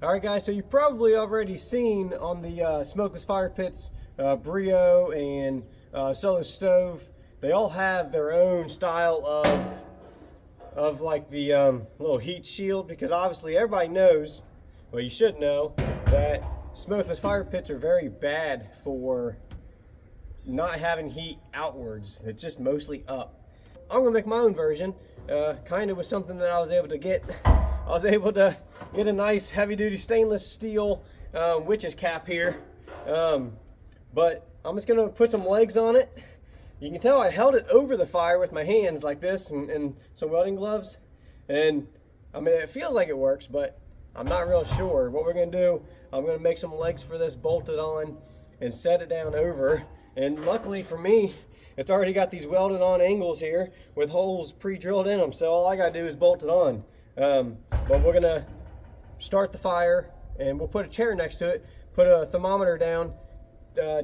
Alright guys, so you've probably already seen on the Smokeless fire pits, Brio and Solo Stove, they all have their own style of like the little heat shield, because obviously everybody knows, well you should know, that smokeless fire pits are very bad for not having heat outwards. It's just mostly up. I'm gonna make my own version, kind of with something that I was able to get. I was able to get a nice heavy-duty stainless steel witch's cap here, but I'm just gonna put some legs on it. You can tell I held it over the fire with my hands like this and some welding gloves, and I mean it feels like it works, but I'm not real sure. What we're gonna do, I'm gonna make some legs for this bolted on and set it down over, and luckily for me, it's already got these welded on angles here with holes pre-drilled in them, so all I gotta do is bolt it on. But we're gonna start the fire and we'll put a chair next to it, put a thermometer down,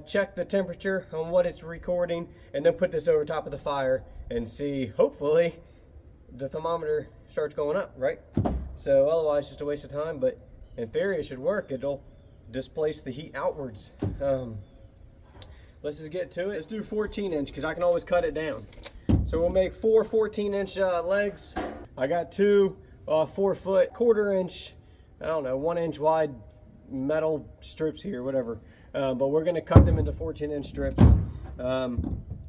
check the temperature on what it's recording, and then put this over top of the fire and see, hopefully the thermometer starts going up, right? So otherwise just a waste of time, but in theory it should work. It'll displace the heat outwards. Let's just get to it. Let's do 14 inch because I can always cut it down. So we'll make 4 14-inch legs. I got 2 4-foot 1/4 inch, I don't know, 1 inch wide metal strips here, whatever. But we're gonna cut them into 14-inch strips.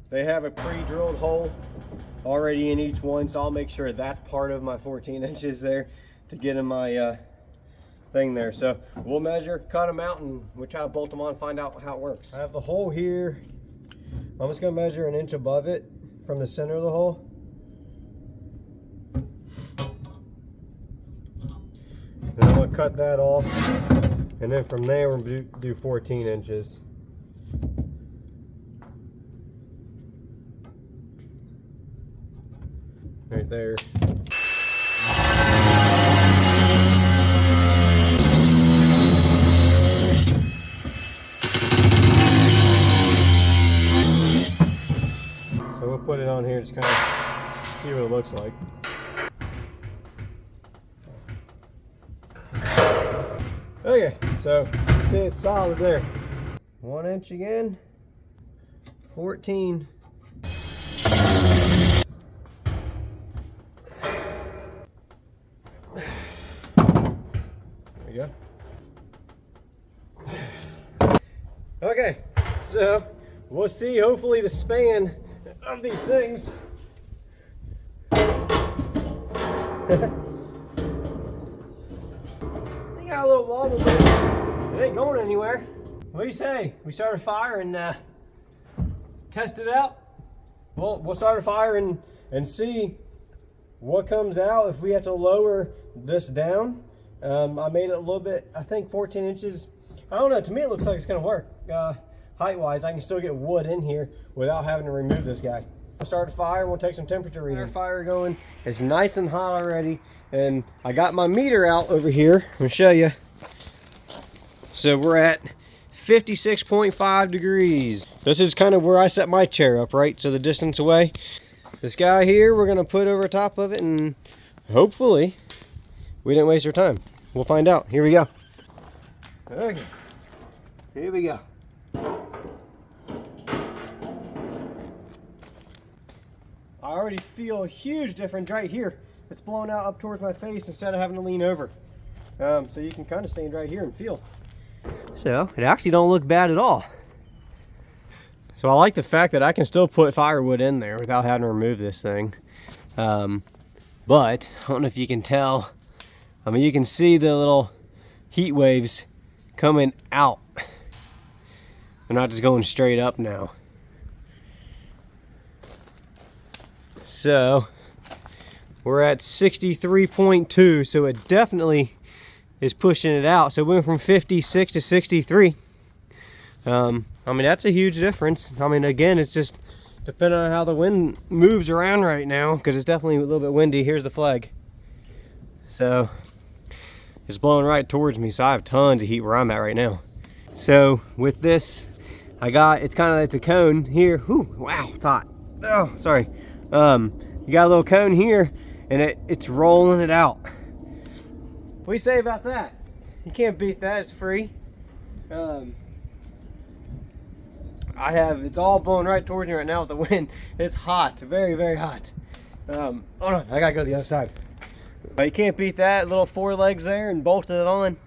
They have a pre-drilled hole already in each one, so I'll make sure that's part of my 14 inches there to get in my thing there. So we'll measure, cut them out, and we'll try to bolt them on and find out how it works. I have the hole here. I'm just gonna measure 1 inch above it from the center of the hole. Then I'm gonna cut that off, and then from there we're gonna do 14 inches. Right there. So we'll put it on here, just kind of see what it looks like. Okay, so you see it's solid there. 1 inch again, 14. There you go. Okay, so we'll see hopefully the span of these things. They got a little wobble, but it ain't going anywhere. What do you say? We start a fire and test it out? Well, we'll start a fire and see what comes out if we have to lower this down. I made it a little bit, I think 14 inches. I don't know, to me it looks like it's gonna work. Height-wise, I can still get wood in here without having to remove this guy. We'll start a fire and we'll take some temperature readings. Fire going. It's nice and hot already, and I got my meter out over here. I'll show you. So we're at 56.5 degrees. This is kind of where I set my chair up, right? So the distance away. This guy here, we're gonna put over top of it, and hopefully we didn't waste our time. We'll find out. Here we go. Okay, here we go. I already feel a huge difference right here. It's blowing out up towards my face instead of having to lean over. So you can kind of stand right here and feel. So it actually don't look bad at all. So I like the fact that I can still put firewood in there without having to remove this thing. But I don't know if you can tell. I mean, you can see the little heat waves coming out. They're not just going straight up now. So we're at 63.2, so it definitely is pushing it out. So we went from 56 to 63. I mean, that's a huge difference. I mean, again, it's just depending on how the wind moves around right now, because it's definitely a little bit windy. Here's the flag. So it's blowing right towards me, so I have tons of heat where I'm at right now. So with this, it's a cone here. Whew, wow, it's hot. Oh, sorry. You got a little cone here, and it's rolling it out. What do you say about that? You can't beat that. It's free. It's all blowing right towards me right now with the wind. It's hot, very, very hot. Hold on, I gotta go to the other side. You can't beat that. Little 4 legs there and bolted it on.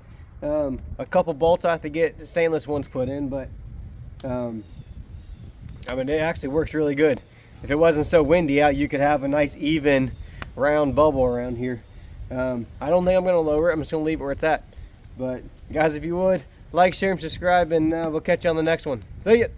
A couple bolts I have to get stainless ones put in, but I mean, it actually works really good. If it wasn't so windy out, you could have a nice even round bubble around here. I don't think I'm gonna lower it. I'm just gonna leave it where it's at. But guys, if you would, like, share, and subscribe, and we'll catch you on the next one. See ya.